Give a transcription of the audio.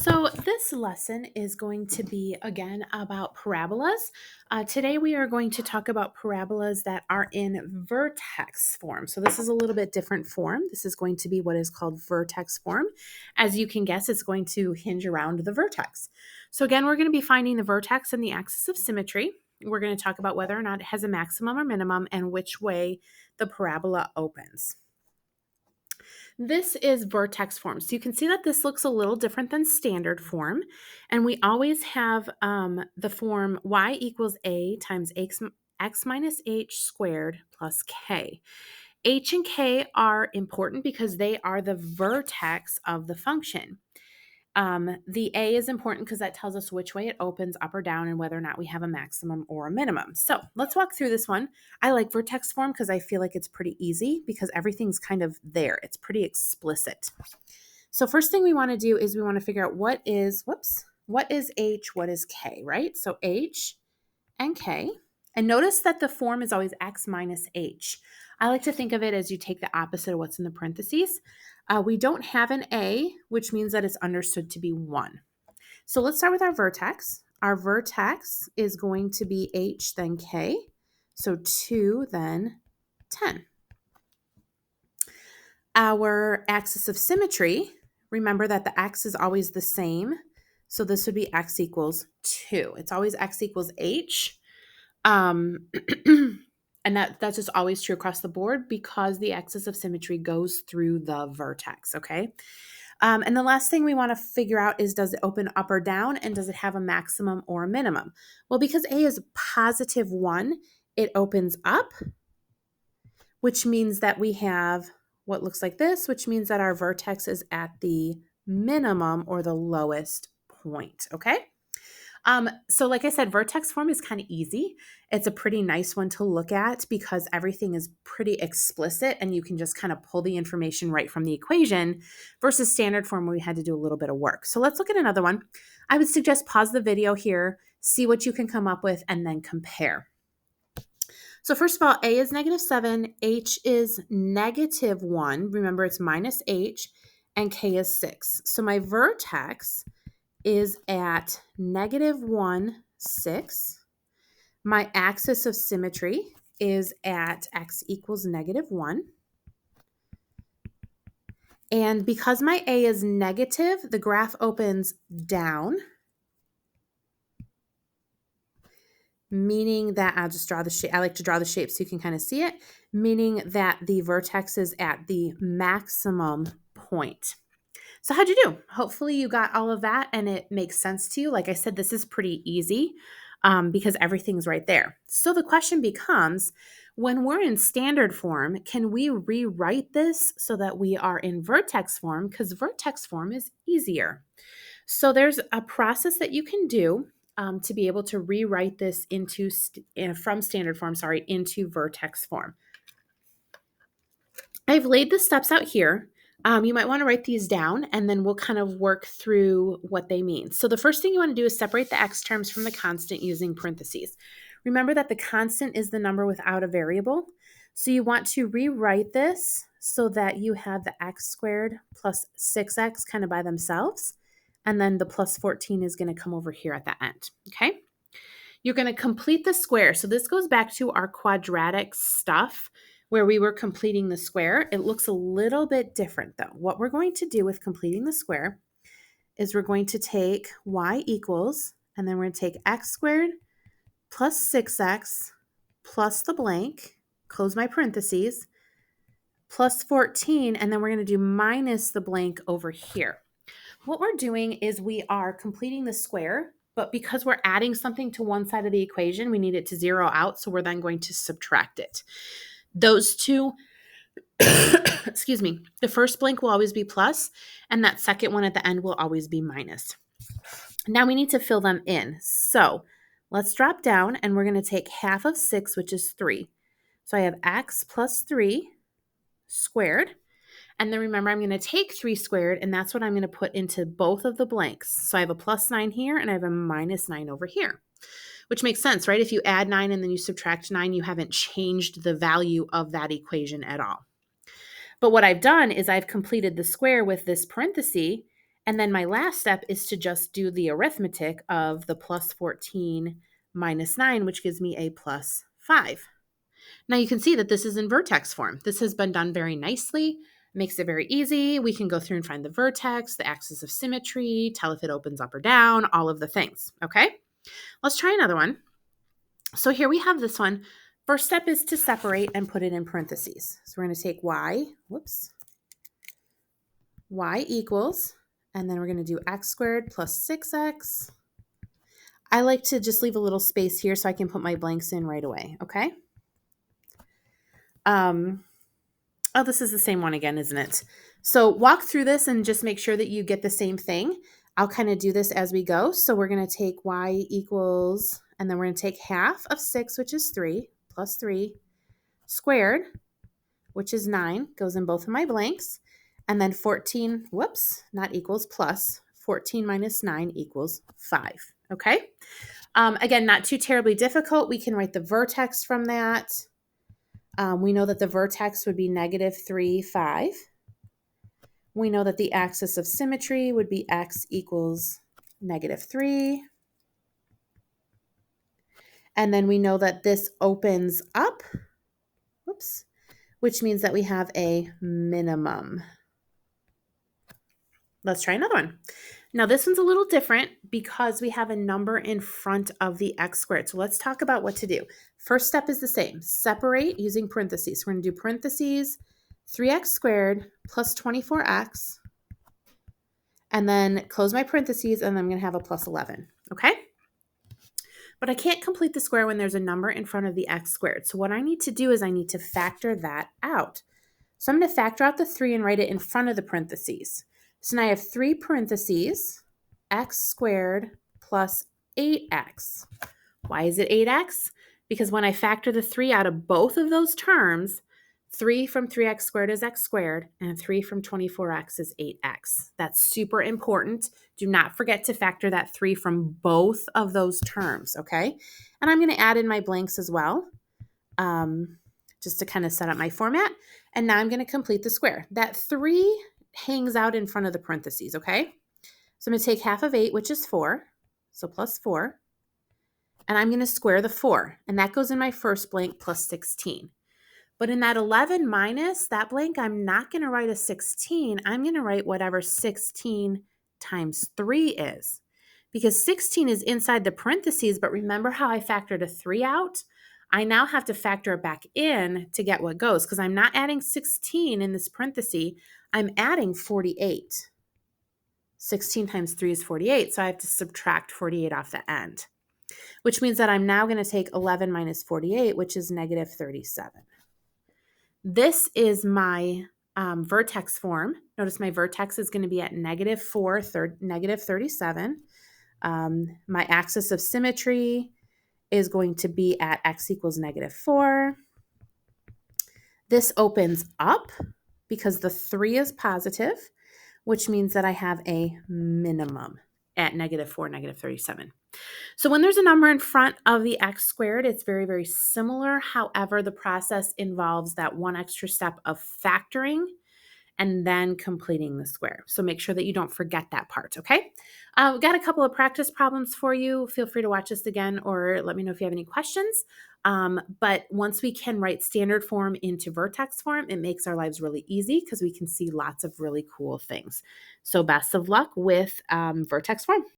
So, this lesson is going to be again about parabolas. Today, we are going to talk about parabolas that are in vertex form. So, this is a little bit different form. This is going to be what is called vertex form. As you can guess, it's going to hinge around the vertex. So, again, we're going to be finding the vertex and the axis of symmetry. We're going to talk about whether or not it has a maximum or minimum and which way the parabola opens. This is vertex form. So you can see that this looks a little different than standard form. And we always have the form y equals a times x minus h squared plus k. H and k are important because they are the vertex of the function. The A is important because that tells us which way it opens, up or down, and whether or not we have a maximum or a minimum. So let's walk through this one. I like vertex form because I feel like it's pretty easy because everything's kind of there. It's pretty explicit. So first thing we want to do is we want to figure out what is H, what is K, right? So H and K. And notice that the form is always x minus h. I like to think of it as you take the opposite of what's in the parentheses. We don't have an a, which means that it's understood to be 1. So let's start with our vertex. Our vertex is going to be h, then k. So 2, then 10. Our axis of symmetry, remember that the x is always the same. So this would be x equals 2. It's always x equals h. And that's just always true across the board because the axis of symmetry goes through the vertex, okay? And the last thing we want to figure out is, does it open up or down, and does it have a maximum or a minimum? Well, because A is positive 1, it opens up, which means that we have what looks like this, which means that our vertex is at the minimum or the lowest point, okay? So like I said, vertex form is kind of easy. It's a pretty nice one to look at because everything is pretty explicit and you can just kind of pull the information right from the equation versus standard form where we had to do a little bit of work. So let's look at another one. I would suggest pause the video here, see what you can come up with, and then compare. So first of all, A is -7, H is -1. Remember, it's minus H, and K is 6. So my vertex is at -1, 6. My axis of symmetry is at x equals -1. And because my A is negative, the graph opens down, meaning that I'll just draw the shape. I like to draw the shape so you can kind of see it, meaning that the vertex is at the maximum point. So how'd you do? Hopefully you got all of that and it makes sense to you. Like I said, this is pretty easy because everything's right there. So the question becomes, when we're in standard form, can we rewrite this so that we are in vertex form? Because vertex form is easier. So there's a process that you can do to be able to rewrite this from standard form, into vertex form. I've laid the steps out here. You might want to write these down and then we'll kind of work through what they mean. So the first thing you want to do is separate the x terms from the constant using parentheses. Remember that the constant is the number without a variable. So you want to rewrite this so that you have the x squared plus 6x kind of by themselves. And then the plus 14 is going to come over here at the end, okay? You're going to complete the square. So this goes back to our quadratic stuff where we were completing the square. It looks a little bit different though. What we're going to do with completing the square is we're going to take y equals, and then we're going to take x squared plus 6x plus the blank, close my parentheses, plus 14, and then we're going to do minus the blank over here. What we're doing is we are completing the square, but because we're adding something to one side of the equation, we need it to zero out, so we're then going to subtract it. Those two, excuse me, the first blank will always be plus, and that second one at the end will always be minus. Now we need to fill them in. So let's drop down, and we're going to take half of 6, which is 3. So I have x plus 3 squared. And then remember, I'm going to take 3 squared, and that's what I'm going to put into both of the blanks. So I have a plus 9 here, and I have a minus 9 over here, which makes sense, right? If you add 9 and then you subtract 9, you haven't changed the value of that equation at all. But what I've done is I've completed the square with this parenthesis, And then my last step is to just do the arithmetic of the plus 14 minus 9, which gives me a plus 5. Now you can see that this is in vertex form. This has been done very nicely, makes it very easy. We can go through and find the vertex, the axis of symmetry, tell if it opens up or down, all of the things, okay? Let's try another one. So here we have this one. First step is to separate and put it in parentheses. So we're going to take y equals, and then we're going to do x squared plus 6x. I like to just leave a little space here so I can put my blanks in right away, okay? Oh, this is the same one again, isn't it? So walk through this and just make sure that you get the same thing. I'll kind of do this as we go. So we're going to take y equals, and then we're going to take half of 6, which is 3, plus 3, squared, which is 9, goes in both of my blanks. And then 14, not equals, plus 14 minus 9 equals 5, okay? Again, not too terribly difficult. We can write the vertex from that. We know that the vertex would be negative 3, 5. We know that the axis of symmetry would be x equals negative 3. And then we know that this opens up, which means that we have a minimum. Let's try another one. Now this one's a little different because we have a number in front of the x squared. So let's talk about what to do. First step is the same. Separate using parentheses. We're going to do parentheses 3x squared plus 24x. And then close my parentheses, and then I'm going to have a plus 11, okay? But I can't complete the square when there's a number in front of the x squared. So what I need to do is I need to factor that out. So I'm going to factor out the 3 and write it in front of the parentheses. So now I have 3 parentheses, x squared plus 8x. Why is it 8x? Because when I factor the 3 out of both of those terms, 3 from 3x squared is x squared, and 3 from 24x is 8x. That's super important. Do not forget to factor that 3 from both of those terms, okay? And I'm going to add in my blanks as well, just to kind of set up my format. And now I'm going to complete the square. That 3 hangs out in front of the parentheses, okay? So I'm going to take half of 8, which is 4, so plus 4. And I'm going to square the 4, and that goes in my first blank, plus 16. But in that 11 minus that blank, I'm not going to write a 16. I'm going to write whatever 16 times 3 is. Because 16 is inside the parentheses, but remember how I factored a 3 out? I now have to factor it back in to get what goes, because I'm not adding 16 in this parenthesis. I'm adding 48. 16 times 3 is 48, so I have to subtract 48 off the end, which means that I'm now going to take 11 minus 48, which is negative 37. This is my vertex form. Notice my vertex is going to be at negative 4, negative 37. My axis of symmetry is going to be at x equals negative 4. This opens up because the 3 is positive, which means that I have a minimum at negative 4, negative 37. So when there's a number in front of the x squared, it's very, very similar. However, the process involves that one extra step of factoring and then completing the square. So make sure that you don't forget that part, okay? We've got a couple of practice problems for you. Feel free to watch this again or let me know if you have any questions. But once we can write standard form into vertex form, it makes our lives really easy because we can see lots of really cool things. So best of luck with vertex form.